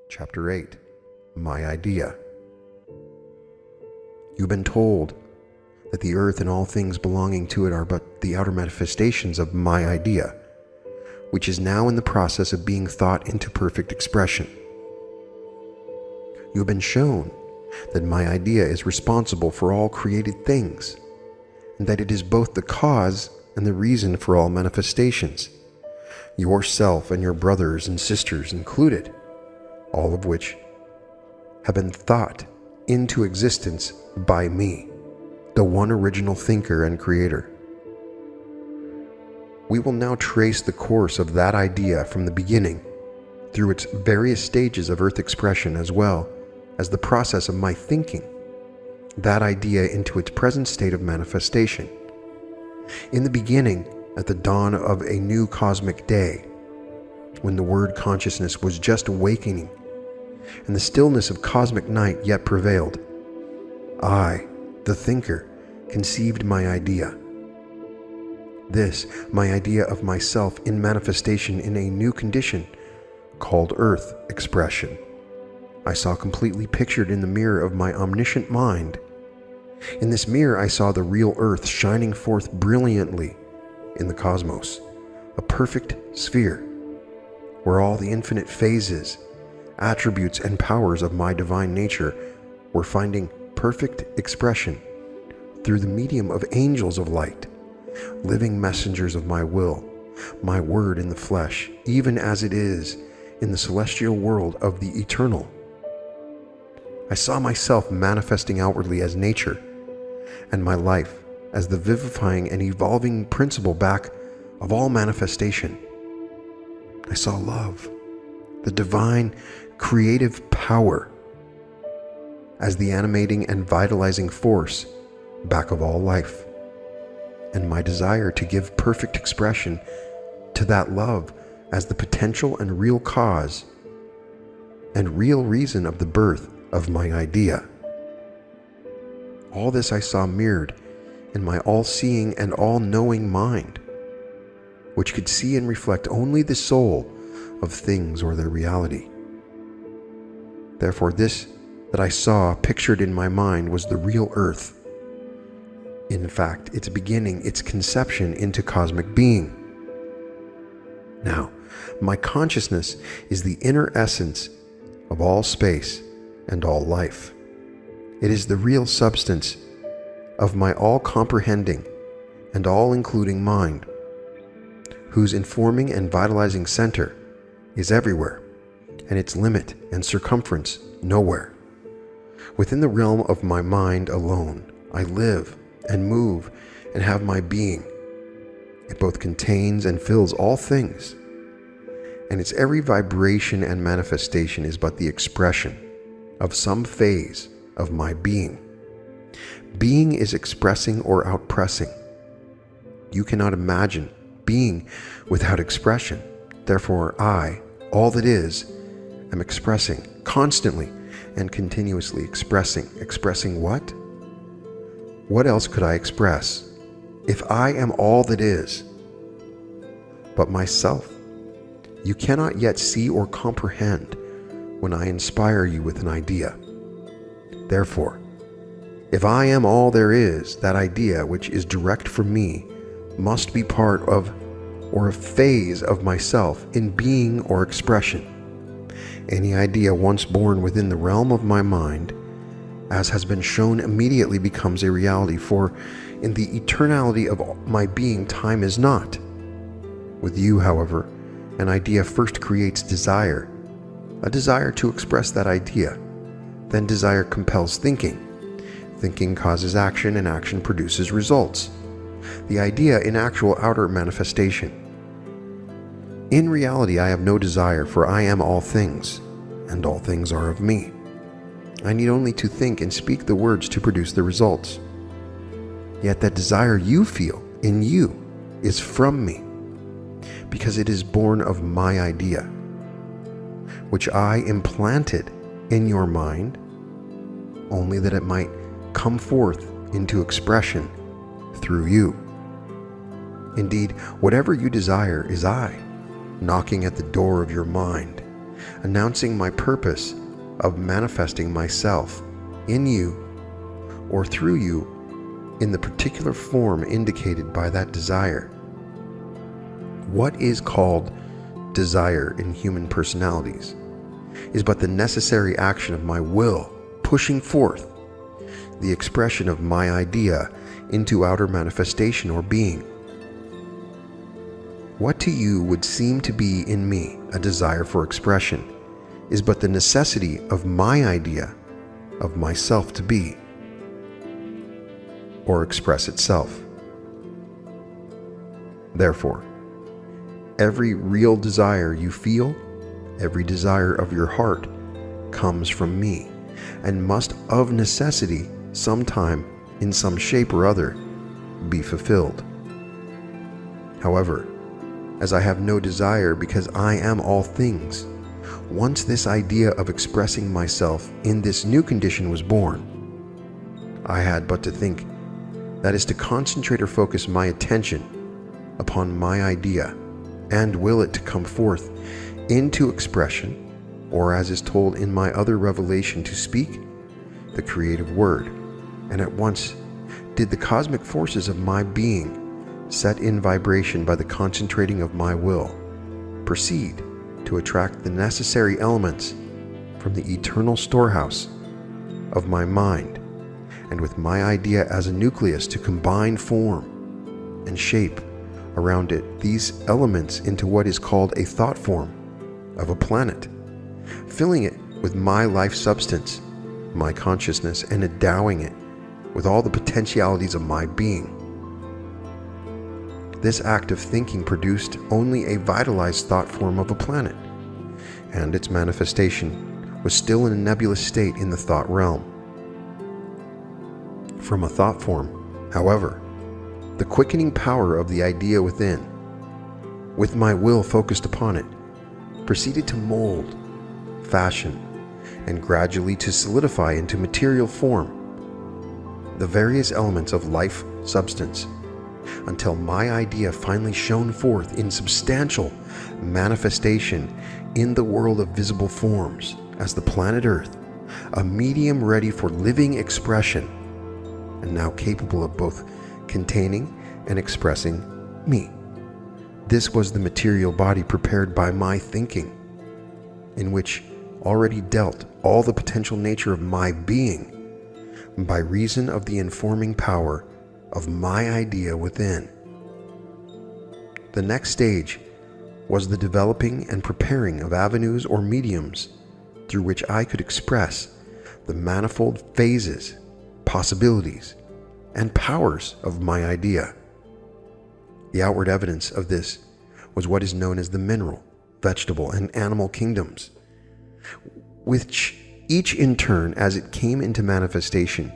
Chapter 8. My Idea. You've been told that the earth and all things belonging to it are but the outer manifestations of my idea, which is now in the process of being thought into perfect expression. You have been shown that my idea is responsible for all created things, and that it is both the cause and the reason for all manifestations, yourself and your brothers and sisters included, all of which have been thought into existence by me, the one original thinker and creator. We will now trace the course of that idea from the beginning through its various stages of earth expression, as well as the process of my thinking that idea into its present state of manifestation. In the beginning, at the dawn of a new cosmic day, when the word consciousness was just awakening and the stillness of cosmic night yet prevailed, I, the thinker, conceived my idea. This, my idea of myself in manifestation in a new condition called earth expression, I saw completely pictured in the mirror of my omniscient mind. In this mirror I saw the real earth shining forth brilliantly in the cosmos, a perfect sphere, where all the infinite phases, attributes, and powers of my divine nature were finding perfect expression through the medium of angels of light, living messengers of my will, my word in the flesh, even as it is in the celestial world of the eternal. I saw myself manifesting outwardly as nature, and my life as the vivifying and evolving principle back of all manifestation. I saw love, the divine creative power, as the animating and vitalizing force back of all life, and my desire to give perfect expression to that love as the potential and real cause and real reason of the birth of my idea. All this I saw mirrored in my all-seeing and all-knowing mind, which could see and reflect only the soul of things or their reality. Therefore, this that I saw pictured in my mind was the real earth. In fact, its beginning, its conception into cosmic being. Now, my consciousness is the inner essence of all space and all life. It is the real substance of my all-comprehending and all-including mind, whose informing and vitalizing center is everywhere, and its limit and circumference nowhere. Within the realm of my mind alone, I live and move and have my being. It both contains and fills all things, and its every vibration and manifestation is but the expression of some phase of my being. Being is expressing or outpressing. You cannot imagine being without expression. Therefore, I, all that is, am expressing, constantly and continuously expressing. Expressing what? What else could I express if I am all that is but myself? You cannot yet see or comprehend when I inspire you with an idea. Therefore, if I am all there is, that idea which is direct from me must be part of or a phase of myself in being or expression. Any idea once born within the realm of my mind, as has been shown, immediately becomes a reality, for in the eternality of my being, time is not. With you, however, an idea first creates desire, a desire to express that idea. Then desire compels thinking. Thinking causes action, and action produces results. The idea in actual outer manifestation. In reality, I have no desire, for I am all things, and all things are of me. I need only to think and speak the words to produce the results. Yet that desire you feel in you is from me, because it is born of my idea, which I implanted in your mind, only that it might come forth into expression through you. Indeed, whatever you desire is I, knocking at the door of your mind, announcing my purpose of manifesting myself in you or through you in the particular form indicated by that desire. What is called desire in human personalities is but the necessary action of my will pushing forth the expression of my idea into outer manifestation or being. What to you would seem to be in me a desire for expression is but the necessity of my idea of myself to be or express itself. Therefore, every real desire you feel, every desire of your heart, comes from me and must of necessity sometime in some shape or other be fulfilled. However, as I have no desire because I am all things, once this idea of expressing myself in this new condition was born, I had but to think, that is to concentrate or focus my attention upon my idea and will it to come forth into expression, or as is told in my other revelation, to speak the creative word. And at once did the cosmic forces of my being, set in vibration by the concentrating of my will, proceed to attract the necessary elements from the eternal storehouse of my mind, and with my idea as a nucleus to combine form and shape around it these elements into what is called a thought form of a planet, filling it with my life substance, my consciousness, and endowing it with all the potentialities of my being. This act of thinking produced only a vitalized thought form of a planet, and its manifestation was still in a nebulous state in the thought realm. From a thought form, however, the quickening power of the idea within, with my will focused upon it, proceeded to mold, fashion, and gradually to solidify into material form the various elements of life substance, until my idea finally shone forth in substantial manifestation in the world of visible forms as the planet Earth, a medium ready for living expression, and now capable of both containing and expressing me. This was the material body prepared by my thinking, in which already dealt all the potential nature of my being by reason of the informing power of my idea within. The next stage was the developing and preparing of avenues or mediums through which I could express the manifold phases, possibilities, and powers of my idea. The outward evidence of this was what is known as the mineral, vegetable, and animal kingdoms, which each in turn, as it came into manifestation,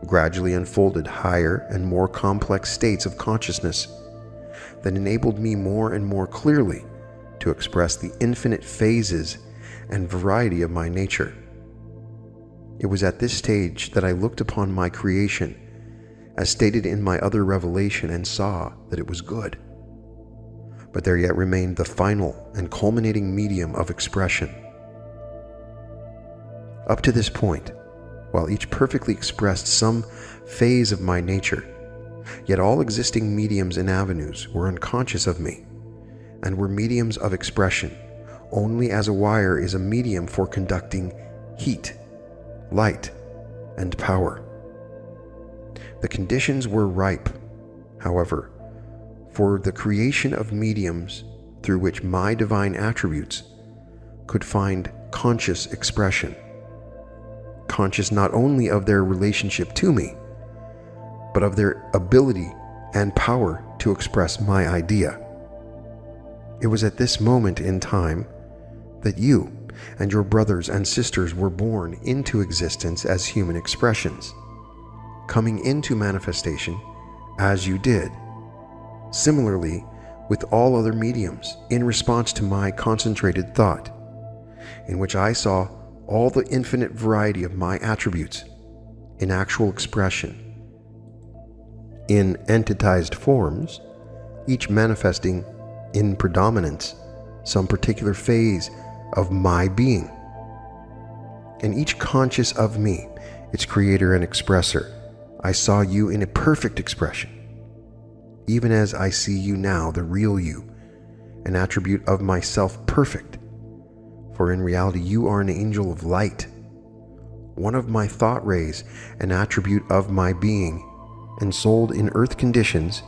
gradually unfolded higher and more complex states of consciousness that enabled me more and more clearly to express the infinite phases and variety of my nature. It was at this stage that I looked upon my creation, as stated in my other revelation, and saw that it was good. But there yet remained the final and culminating medium of expression. Up to this point, while each perfectly expressed some phase of my nature, yet all existing mediums and avenues were unconscious of me, and were mediums of expression, only as a wire is a medium for conducting heat, light, and power. The conditions were ripe, however, for the creation of mediums through which my divine attributes could find conscious expression, conscious not only of their relationship to me, but of their ability and power to express my idea. It was at this moment in time that you and your brothers and sisters were born into existence as human expressions, coming into manifestation as you did. Similarly, with all other mediums, in response to my concentrated thought, in which I saw all the infinite variety of my attributes in actual expression, in entitized forms, each manifesting in predominance some particular phase of my being. And each conscious of me, its creator and expresser, I saw you in a perfect expression, even as I see you now, the real you, an attribute of myself perfect. For in reality, you are an angel of light, one of my thought rays, an attribute of my being, ensouled in earth conditions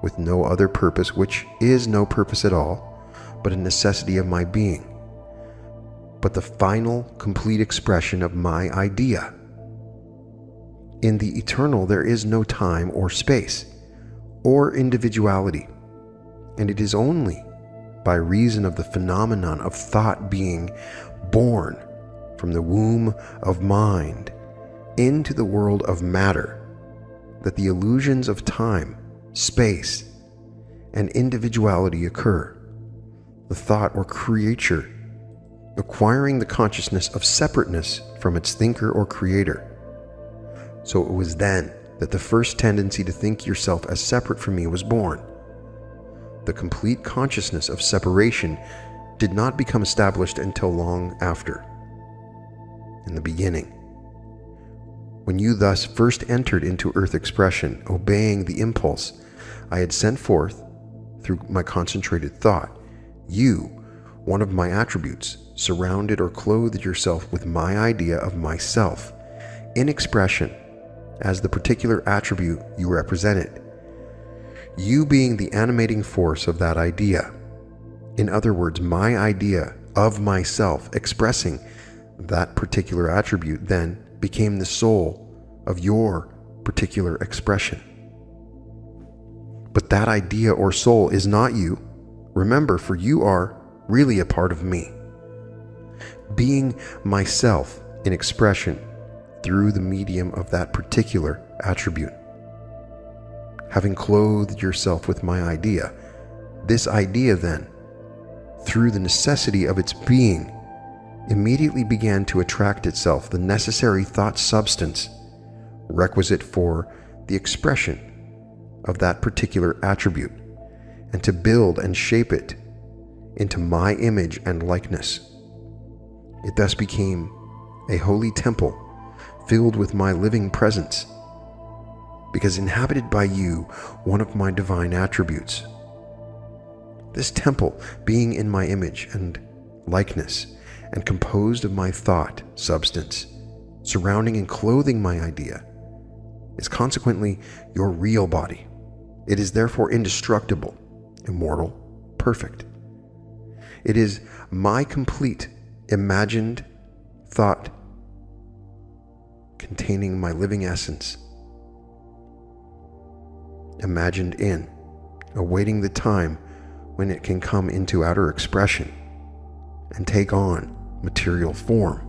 with no other purpose, which is no purpose at all, but a necessity of my being, but the final, complete expression of my idea. In the eternal, there is no time or space, or individuality, and it is only by reason of the phenomenon of thought being born from the womb of mind into the world of matter that the illusions of time, space, and individuality occur, the thought or creature acquiring the consciousness of separateness from its thinker or creator. So it was then that the first tendency to think yourself as separate from me was born. The complete consciousness of separation did not become established until long after. In the beginning, when you thus first entered into earth expression, obeying the impulse I had sent forth through my concentrated thought, you, one of my attributes, surrounded or clothed yourself with my idea of myself in expression as the particular attribute you represented, you being the animating force of that idea. In other words, my idea of myself expressing that particular attribute then became the soul of your particular expression. But that idea or soul is not you. Remember, for you are really a part of me, being myself in expression through the medium of that particular attribute. Having clothed yourself with my idea, this idea then, through the necessity of its being, immediately began to attract itself the necessary thought substance requisite for the expression of that particular attribute, and to build and shape it into my image and likeness. It thus became a holy temple filled with my living presence, because inhabited by you, one of my divine attributes. This temple, being in my image and likeness, and composed of my thought substance, surrounding and clothing my idea, is consequently your real body. It is therefore indestructible, immortal, perfect. It is my complete, imagined thought containing my living essence, imagined in, awaiting the time when it can come into outer expression and take on material form.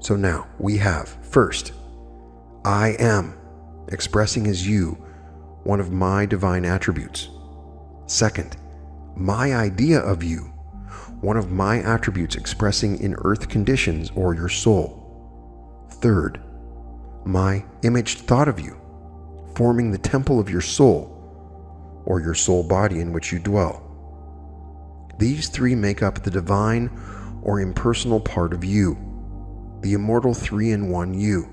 So now we have, first, I am, expressing as you one of my divine attributes. Second, my idea of you, one of my attributes expressing in earth conditions or your soul. Third, my imaged thought of you, forming the temple of your soul, or your soul body in which you dwell. These three make up the divine or impersonal part of you, the immortal three-in-one you,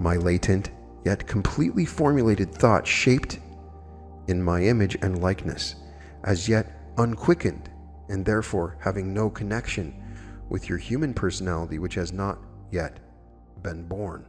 my latent yet completely formulated thought shaped in my image and likeness, as yet unquickened and therefore having no connection with your human personality which has not yet been born.